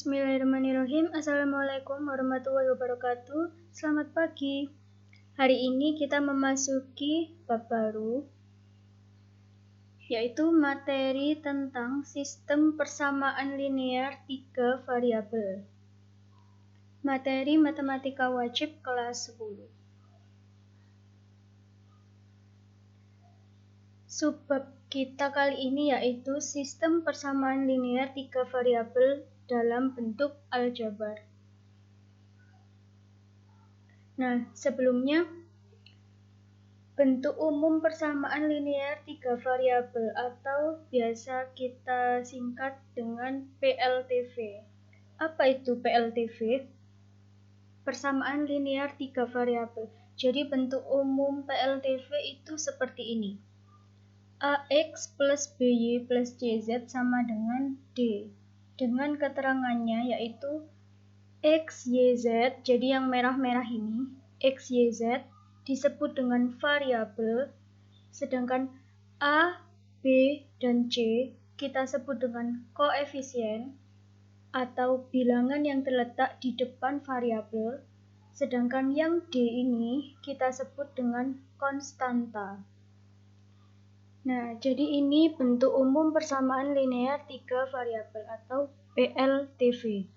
Bismillahirrahmanirrahim. Assalamualaikum warahmatullahi wabarakatuh. Selamat pagi. Hari ini kita memasuki bab baru, yaitu materi tentang sistem persamaan linear 3 variabel. Materi matematika wajib kelas 10. Subbab kita kali ini yaitu sistem persamaan linear 3 variabel dalam bentuk aljabar. Nah, sebelumnya bentuk umum persamaan linear 3 variabel atau biasa kita singkat dengan PLTV. Apa itu PLTV? Persamaan linear 3 variabel. Jadi bentuk umum PLTV itu seperti ini. AX plus BY plus CZ sama dengan D. Dengan keterangannya yaitu X, Y, Z, jadi yang merah-merah ini, X, Y, Z disebut dengan variabel, sedangkan A, B, dan C kita sebut dengan koefisien atau bilangan yang terletak di depan variabel, sedangkan yang D ini kita sebut dengan konstanta. Nah, jadi ini bentuk umum persamaan linear 3 variabel atau PLTV.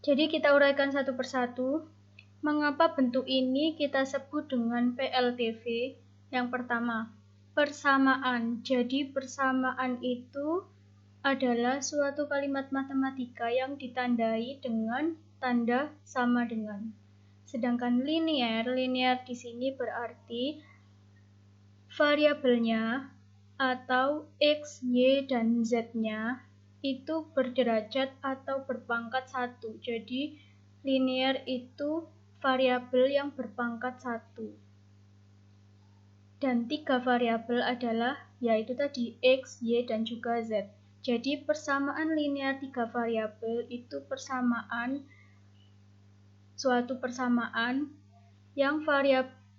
Jadi kita uraikan satu persatu. Mengapa bentuk ini kita sebut dengan PLTV? Yang pertama, persamaan. Jadi persamaan itu adalah suatu kalimat matematika yang ditandai dengan tanda sama dengan. Sedangkan linear di sini berarti variabelnya atau X, Y, dan Z-nya itu berderajat atau berpangkat 1. Jadi linear itu variabel yang berpangkat 1. Dan 3 variabel adalah yaitu tadi X, Y, dan juga Z. Jadi persamaan linear 3 variabel itu suatu persamaan yang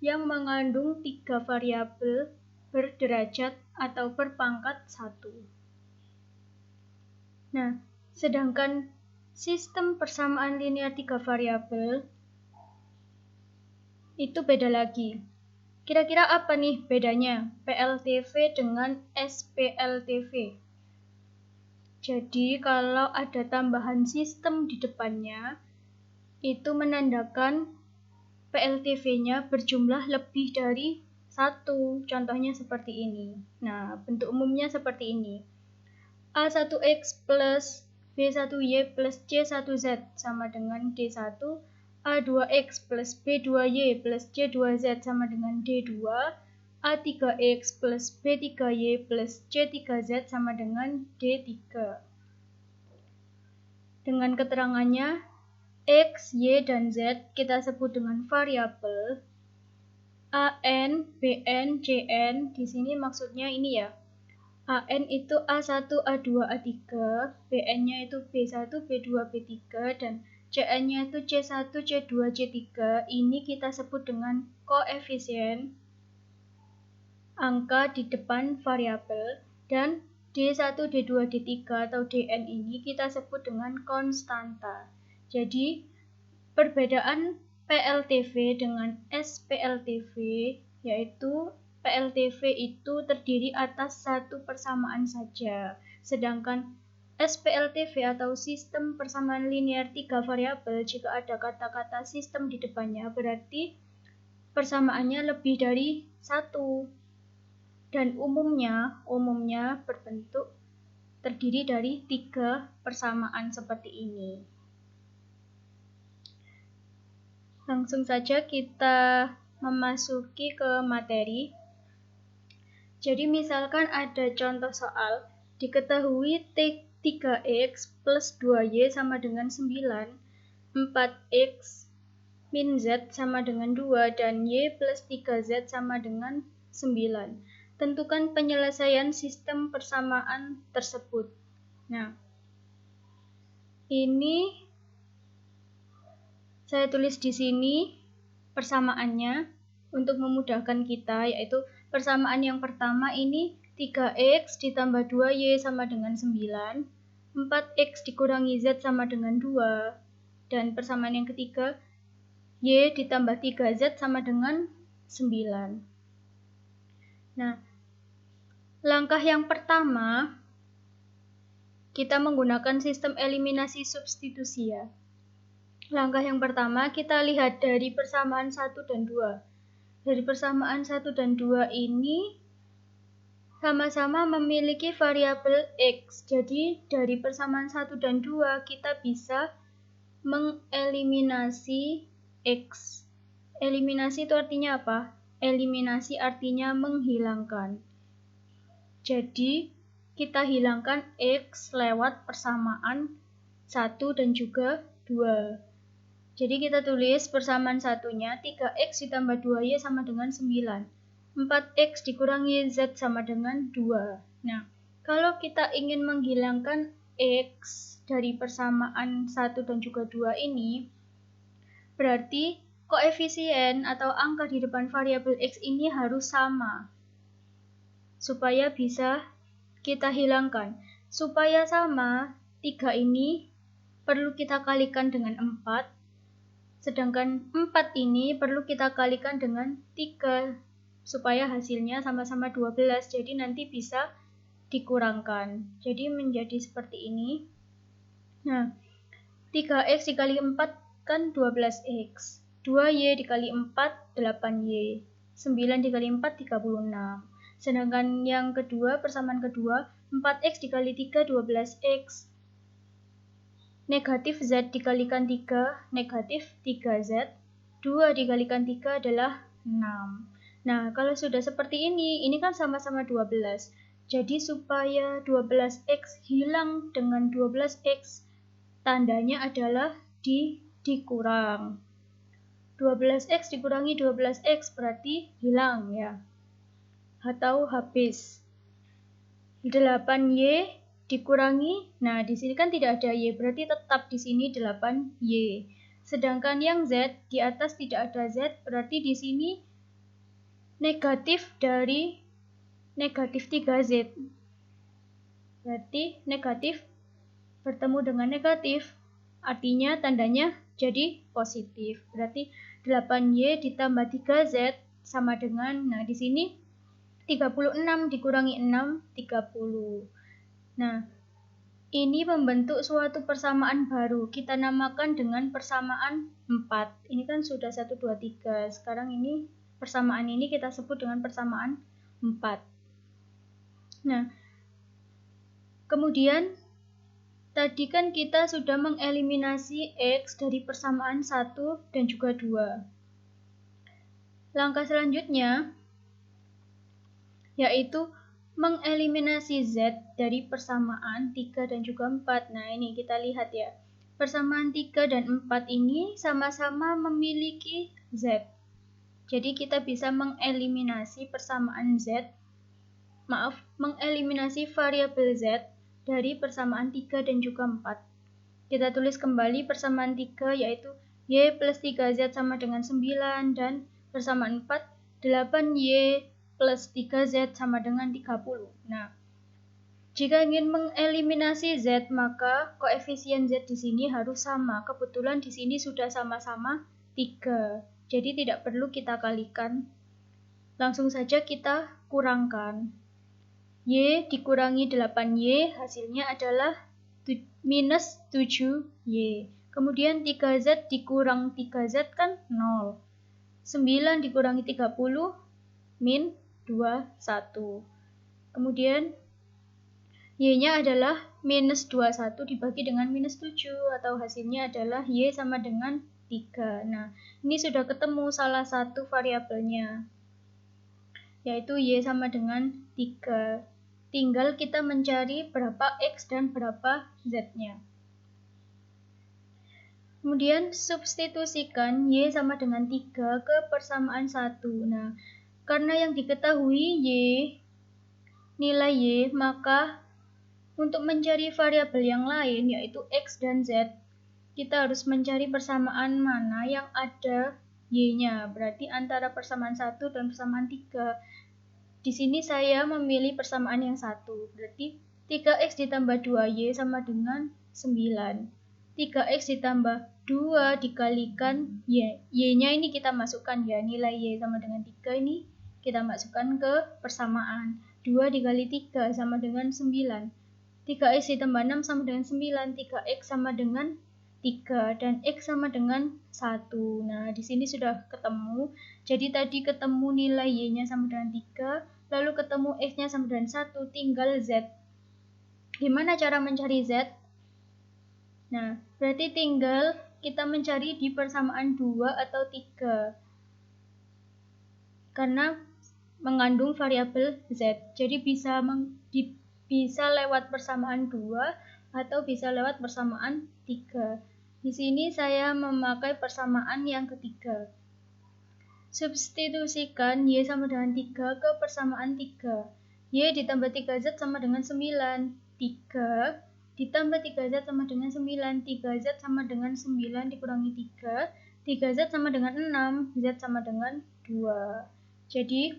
mengandung 3 variabel berderajat atau berpangkat 1. Nah, sedangkan sistem persamaan linear 3 variabel itu beda lagi. Kira-kira apa nih bedanya PLTV dengan SPLTV? Jadi kalau ada tambahan sistem di depannya, itu menandakan PLTV-nya berjumlah lebih dari 1. Contohnya seperti ini. Nah, bentuk umumnya seperti ini. A1X plus B1Y plus C1Z sama dengan D1. A2X plus B2Y plus C2Z sama dengan D2. A3X plus B3Y plus C3Z sama dengan D3. Dengan keterangannya, X, Y, dan Z kita sebut dengan variabel. AN, BN, CN, di sini maksudnya ini ya. AN itu A1, A2, A3, BN-nya itu B1, B2, B3, dan CN-nya itu C1, C2, C3. Ini kita sebut dengan koefisien angka di depan variabel, dan D1, D2, D3 atau DN ini kita sebut dengan konstanta. Jadi, perbedaan PLTV dengan SPLTV yaitu PLTV itu terdiri atas satu persamaan saja, sedangkan SPLTV atau sistem persamaan linear 3 variabel jika ada kata-kata sistem di depannya berarti persamaannya lebih dari 1 dan umumnya berbentuk terdiri dari 3 persamaan seperti ini. Langsung saja kita memasuki ke materi. Jadi misalkan ada contoh soal, diketahui 3x plus 2y sama dengan 9, 4x min z sama dengan 2, dan y plus 3z sama dengan 9. Tentukan penyelesaian sistem persamaan tersebut. Nah, ini saya tulis di sini persamaannya untuk memudahkan kita, yaitu persamaan yang pertama ini 3x ditambah 2y sama dengan 9, 4x dikurangi z sama dengan 2, dan persamaan yang ketiga, y ditambah 3z sama dengan 9. Nah, langkah yang pertama, kita menggunakan sistem eliminasi substitusi ya. Langkah yang pertama, kita lihat dari persamaan 1 dan 2. Dari persamaan 1 dan 2 ini sama-sama memiliki variabel x. Jadi, dari persamaan 1 dan 2, kita bisa mengeliminasi x. Eliminasi itu artinya apa? Eliminasi artinya menghilangkan. Jadi, kita hilangkan x lewat persamaan 1 dan juga 2. Jadi kita tulis persamaan satunya 3x ditambah 2y sama dengan 9. 4x dikurangi z sama dengan 2. Nah, kalau kita ingin menghilangkan x dari persamaan 1 dan juga 2 ini, berarti koefisien atau angka di depan variabel x ini harus sama. Supaya bisa kita hilangkan. Supaya sama, 3 ini perlu kita kalikan dengan 4. Sedangkan 4 ini perlu kita kalikan dengan 3 supaya hasilnya sama-sama 12. Jadi nanti bisa dikurangkan. Jadi menjadi seperti ini. Nah, 3x dikali 4 kan 12x. 2y dikali 4 8y. 9 dikali 4 36. Sedangkan yang kedua, persamaan kedua, 4x dikali 3 12x. Negatif z dikalikan 3, negatif 3z. 2 dikalikan 3 adalah 6. Nah, kalau sudah seperti ini kan sama-sama 12. Jadi supaya 12x hilang dengan 12x, tandanya adalah dikurang. 12x dikurangi 12x berarti hilang ya. Atau habis. 8y dikurangi, nah di sini kan tidak ada y, berarti tetap di sini 8y. Sedangkan yang z, di atas tidak ada z, berarti di sini negatif dari negatif 3z. Berarti negatif bertemu dengan negatif, artinya tandanya jadi positif. Berarti 8y ditambah 3z sama dengan, nah di sini 36 dikurangi 6, 30. Nah, ini membentuk suatu persamaan baru. Kita namakan dengan persamaan 4. Ini kan sudah 1, 2, 3. Sekarang ini persamaan ini kita sebut dengan persamaan 4. Nah, kemudian tadi kan kita sudah mengeliminasi x dari persamaan 1 dan juga 2. Langkah selanjutnya yaitu mengeliminasi z dari persamaan 3 dan juga 4. Nah, ini kita lihat ya. Persamaan 3 dan 4 ini sama-sama memiliki z. Jadi kita bisa mengeliminasi persamaan mengeliminasi variabel z dari persamaan 3 dan juga 4. Kita tulis kembali persamaan 3 yaitu y plus 3z sama dengan 9 dan persamaan 4 8y plus 3z sama dengan 30. Nah, jika ingin mengeliminasi z, maka koefisien z di sini harus sama. Kebetulan di sini sudah sama-sama 3. Jadi tidak perlu kita kalikan. Langsung saja kita kurangkan. Y dikurangi 8y, hasilnya adalah minus 7y. Kemudian 3z dikurang 3z kan 0. 9 dikurangi 30, min 21. Kemudian y-nya adalah minus 21 dibagi dengan minus 7 atau hasilnya adalah y sama dengan 3. Nah, ini sudah ketemu salah satu variabelnya, yaitu y sama dengan 3. Tinggal kita mencari berapa x dan berapa z-nya. Kemudian substitusikan y sama dengan 3 ke persamaan 1. Nah, karena yang diketahui nilai y, maka untuk mencari variabel yang lain yaitu x dan z, kita harus mencari persamaan mana yang ada y-nya. Berarti antara persamaan 1 dan persamaan 3. Di sini saya memilih persamaan yang satu, berarti 3x ditambah 2y sama dengan 9. 3x ditambah 2 dikalikan y. Y-nya ini kita masukkan ya, nilai y sama dengan 3 ini kita masukkan ke persamaan. 2 dikali 3 sama dengan 9. 3x ditambah 6 sama dengan 9. 3x sama dengan 3 dan x sama dengan 1. Nah, di sini sudah ketemu. Jadi tadi ketemu nilai y-nya sama dengan 3, lalu ketemu x-nya sama dengan 1, tinggal z. Gimana cara mencari z? Nah, berarti tinggal kita mencari di persamaan 2 atau 3. Karena mengandung variabel z. Jadi bisa lewat persamaan 2 atau bisa lewat persamaan 3. Di sini saya memakai persamaan yang ketiga. Substitusikan y sama dengan 3 ke persamaan 3. Y ditambah 3z sama dengan 9. 3 ditambah 3z sama dengan 9. 3z sama dengan 9 dikurangi 3. 3z sama dengan 6. Z sama dengan 2. Jadi,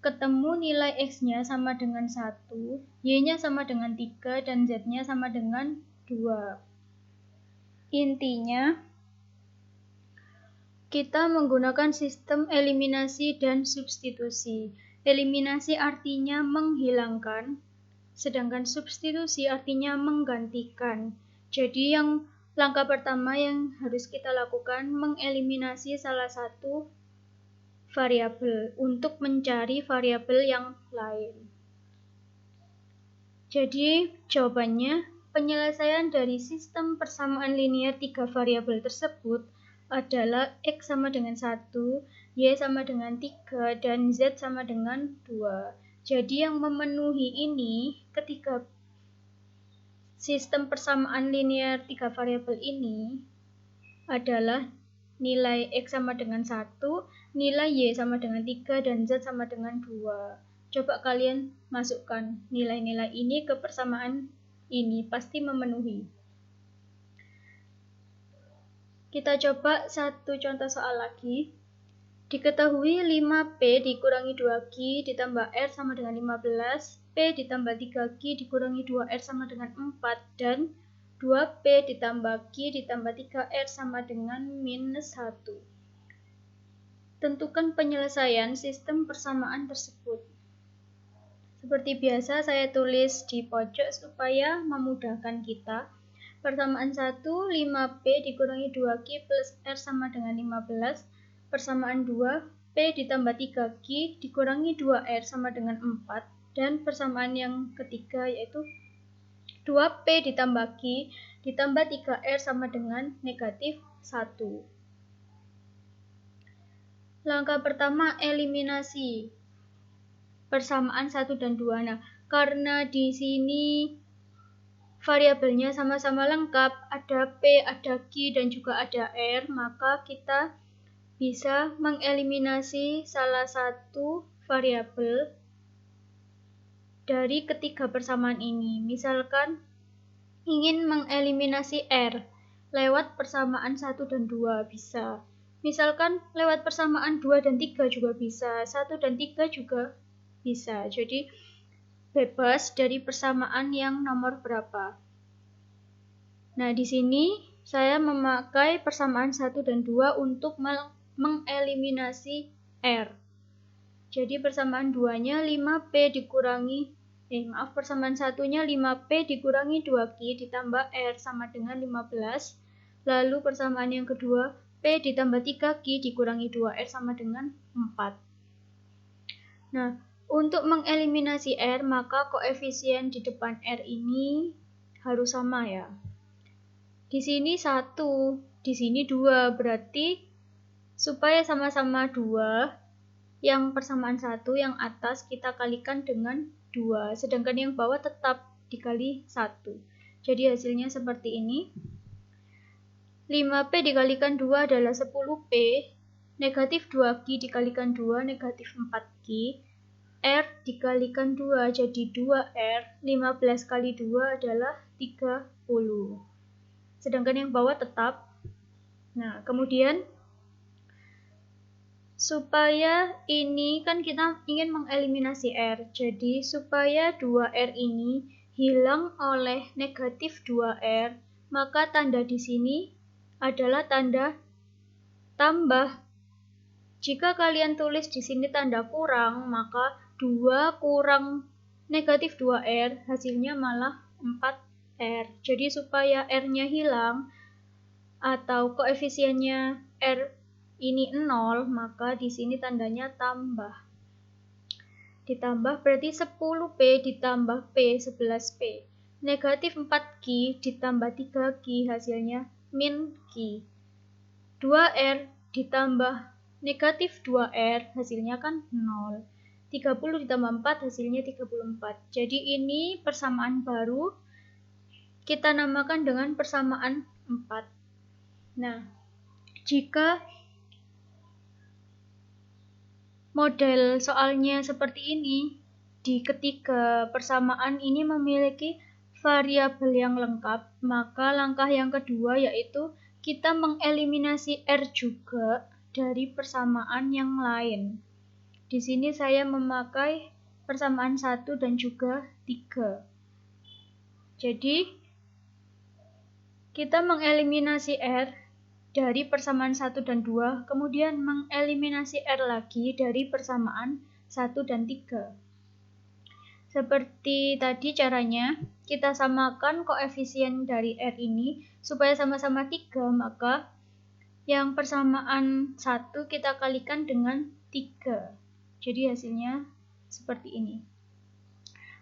ketemu nilai x-nya sama dengan 1. Y-nya sama dengan 3. Dan z-nya sama dengan 2. Intinya, kita menggunakan sistem eliminasi dan substitusi. Eliminasi artinya menghilangkan, sedangkan substitusi artinya menggantikan. Jadi langkah pertama yang harus kita lakukan mengeliminasi salah satu variabel untuk mencari variabel yang lain. Jadi jawabannya, penyelesaian dari sistem persamaan linear 3 variabel tersebut adalah x sama dengan 1, y sama dengan 3, dan z sama dengan 2. Jadi yang memenuhi ini ketika sistem persamaan linear 3 variabel ini adalah nilai x sama dengan 1, nilai y sama dengan 3, dan z sama dengan 2. Coba kalian masukkan nilai-nilai ini ke persamaan ini, pasti memenuhi. Kita coba satu contoh soal lagi. Diketahui 5P dikurangi 2Q ditambah R sama dengan 15, P ditambah 3Q dikurangi 2R sama dengan 4, dan 2P ditambah Q ditambah 3R sama dengan minus 1. Tentukan penyelesaian sistem persamaan tersebut. Seperti biasa saya tulis di pojok supaya memudahkan kita. Persamaan 1, 5P dikurangi 2Q plus R sama dengan 15. Persamaan 2, P ditambah 3Q dikurangi 2R sama dengan 4. Dan persamaan yang ketiga yaitu 2P ditambah Q ditambah 3R sama dengan negatif 1. Langkah pertama, eliminasi persamaan 1 dan 2. Nah, karena di sini variabelnya sama-sama lengkap, ada P, ada Q, dan juga ada R, maka kita bisa mengeliminasi salah satu variabel dari ketiga persamaan ini. Misalkan ingin mengeliminasi R lewat persamaan 1 dan 2 bisa. Misalkan lewat persamaan 2 dan 3 juga bisa, 1 dan 3 juga bisa. Jadi bebas dari persamaan yang nomor berapa. Nah, di sini saya memakai persamaan 1 dan 2 untuk mengeliminasi R. Jadi persamaan 2-nya 5P dikurangi persamaan 1-nya 5P dikurangi 2Q ditambah R sama dengan 15. Lalu persamaan yang kedua, P ditambah 3Q dikurangi 2R sama dengan 4. Nah, untuk mengeliminasi R, maka koefisien di depan R ini harus sama ya. Di sini 1, di sini 2, berarti supaya sama-sama 2, yang persamaan 1, yang atas kita kalikan dengan 2, sedangkan yang bawah tetap dikali 1. Jadi hasilnya seperti ini. 5P dikalikan 2 adalah 10P, negatif 2Q dikalikan 2, negatif 4Q. R dikalikan 2 jadi 2R, 15 kali 2 adalah 30. Sedangkan yang bawah tetap. Nah, kemudian supaya ini kan kita ingin mengeliminasi R. Jadi supaya 2R ini hilang oleh negatif 2R, maka tanda di sini adalah tanda tambah. Jika kalian tulis di sini tanda kurang, maka 2 kurang negatif 2R hasilnya malah 4R. Jadi supaya R-nya hilang atau koefisiennya R ini 0, maka di sini tandanya tambah. Ditambah berarti 10P ditambah P 11P. Negatif 4Q ditambah 3Q hasilnya min Q. 2R ditambah negatif 2R hasilnya kan 0. 30 ditambah 4 hasilnya 34. Jadi ini persamaan baru kita namakan dengan persamaan 4. Nah, jika model soalnya seperti ini, di ketiga persamaan ini memiliki variabel yang lengkap, maka langkah yang kedua yaitu kita mengeliminasi R juga dari persamaan yang lain. Di sini saya memakai persamaan 1 dan juga 3. Jadi, kita mengeliminasi R dari persamaan 1 dan 2, kemudian mengeliminasi R lagi dari persamaan 1 dan 3. Seperti tadi caranya, kita samakan koefisien dari R ini supaya sama-sama 3, maka yang persamaan 1 kita kalikan dengan 3. Jadi hasilnya seperti ini.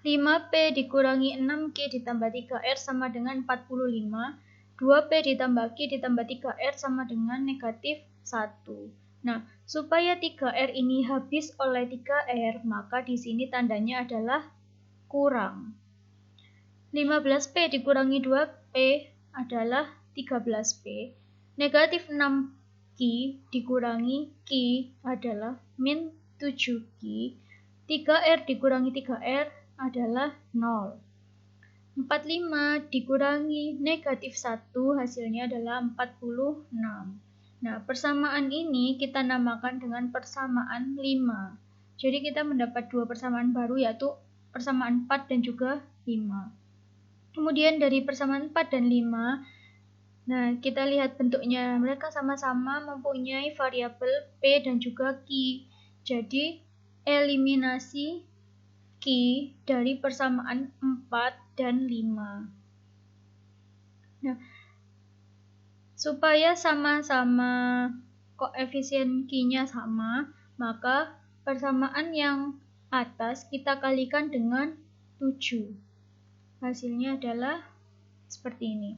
5P dikurangi 6Q ditambah 3R sama dengan 45. 2P ditambah Q ditambah 3R sama dengan negatif 1. Nah, supaya 3R ini habis oleh 3R, maka di sini tandanya adalah kurang. 15P dikurangi 2P adalah 13P. Negatif 6Q dikurangi Q adalah min 7Q. 3R dikurangi 3R adalah 0. 45 dikurangi negatif 1 hasilnya adalah 46. Nah, persamaan ini kita namakan dengan persamaan 5. Jadi kita mendapat dua persamaan baru yaitu persamaan 4 dan juga 5. Kemudian dari persamaan 4 dan 5, nah kita lihat bentuknya. Mereka sama-sama mempunyai variabel P dan juga Q. Jadi eliminasi Q dari persamaan 4 dan 5. Nah, supaya sama-sama koefisien Q-nya sama, maka persamaan yang atas kita kalikan dengan 7. Hasilnya adalah seperti ini.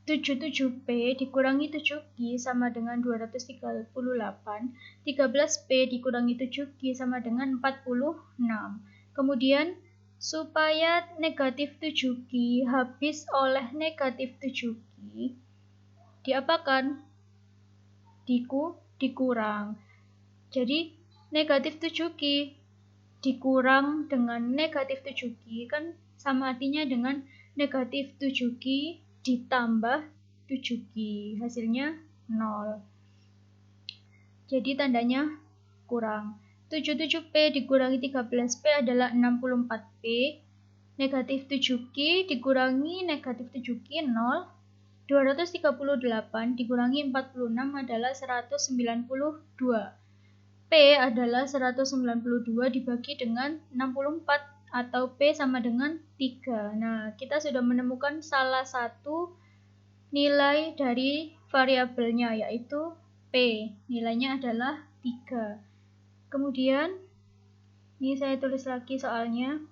77P dikurangi 7Q sama dengan 238. 13P dikurangi 7Q sama dengan 46. Kemudian supaya negatif 7Q habis oleh negatif 7Q, diapakan? Dikurang. Jadi negatif 7Q dikurang dengan negatif 7Q kan sama artinya dengan negatif 7Q ditambah 7Q. Hasilnya 0. Jadi tandanya kurang. 77P dikurangi 13P adalah 64P. Negatif 7Q dikurangi negatif 7Q 0. 238 dikurangi 46 adalah 192. P adalah 192 dibagi dengan 64 atau P sama dengan 3. Nah, kita sudah menemukan salah satu nilai dari variabelnya yaitu P. Nilainya adalah 3. Kemudian, ini saya tulis lagi soalnya.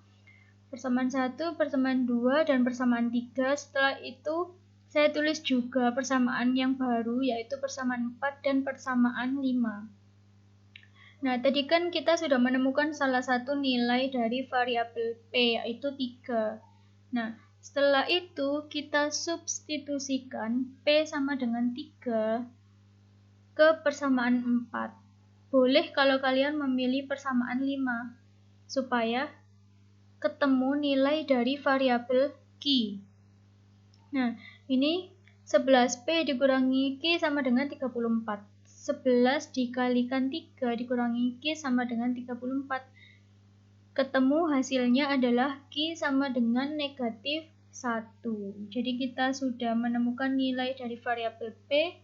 Persamaan 1, persamaan 2, dan persamaan 3. Setelah itu, saya tulis juga persamaan yang baru, yaitu persamaan 4 dan persamaan 5. Nah, tadi kan kita sudah menemukan salah satu nilai dari variabel P, yaitu 3. Nah, setelah itu kita substitusikan P sama dengan 3 ke persamaan 4. Boleh kalau kalian memilih persamaan 5, supaya ketemu nilai dari variabel Q. Nah, ini 11P dikurangi Q sama dengan 34. 11 dikalikan 3 dikurangi Q sama dengan 34. Ketemu hasilnya adalah Q sama dengan negatif 1. Jadi kita sudah menemukan nilai dari variabel P,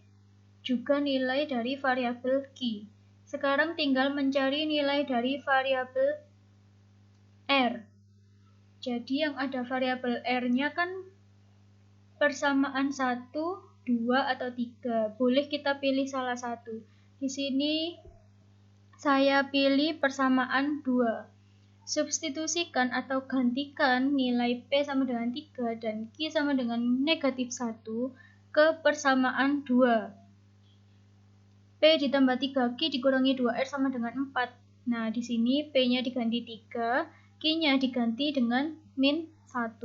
juga nilai dari variabel Q. Sekarang tinggal mencari nilai dari variabel R. Jadi yang ada variabel R-nya kan persamaan 1, 2, atau 3. Boleh kita pilih salah satu. Di sini saya pilih persamaan 2. Substitusikan atau gantikan nilai P sama dengan 3 dan Q sama dengan negatif 1 ke persamaan 2. P ditambah 3Q dikurangi 2R sama dengan 4. Nah, di sini P-nya diganti 3, Q-nya diganti dengan min 1.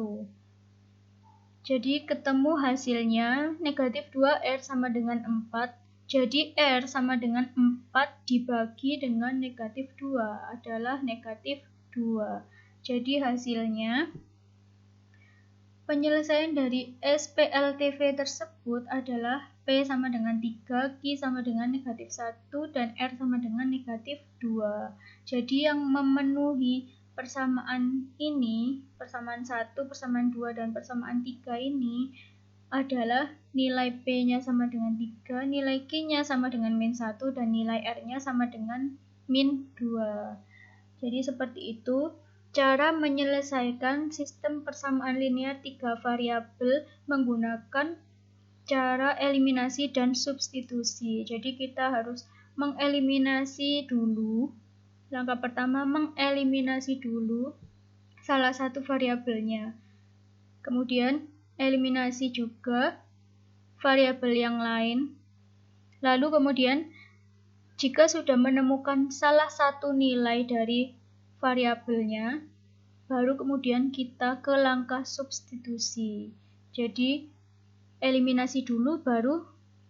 Jadi ketemu hasilnya negatif 2R sama dengan 4. Jadi R sama dengan 4 dibagi dengan negatif 2 adalah negatif 2. Jadi hasilnya penyelesaian dari SPLTV tersebut adalah P sama dengan 3, Q sama dengan negatif 1, dan R sama dengan negatif 2. Jadi yang memenuhi persamaan ini, persamaan 1, persamaan 2, dan persamaan 3 ini adalah nilai P-nya sama dengan 3, nilai Q-nya sama dengan min 1, dan nilai R-nya sama dengan min 2. Jadi seperti itu cara menyelesaikan sistem persamaan linear 3 variabel menggunakan cara eliminasi dan substitusi. Jadi kita harus mengeliminasi dulu. Langkah pertama, mengeliminasi dulu salah satu variabelnya. Kemudian eliminasi juga variabel yang lain. Lalu kemudian jika sudah menemukan salah satu nilai dari variabelnya, baru kemudian kita ke langkah substitusi. Jadi eliminasi dulu baru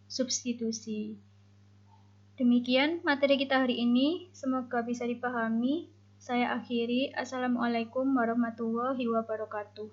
substitusi. Demikian materi kita hari ini, semoga bisa dipahami. Saya akhiri. Assalamualaikum warahmatullahi wabarakatuh.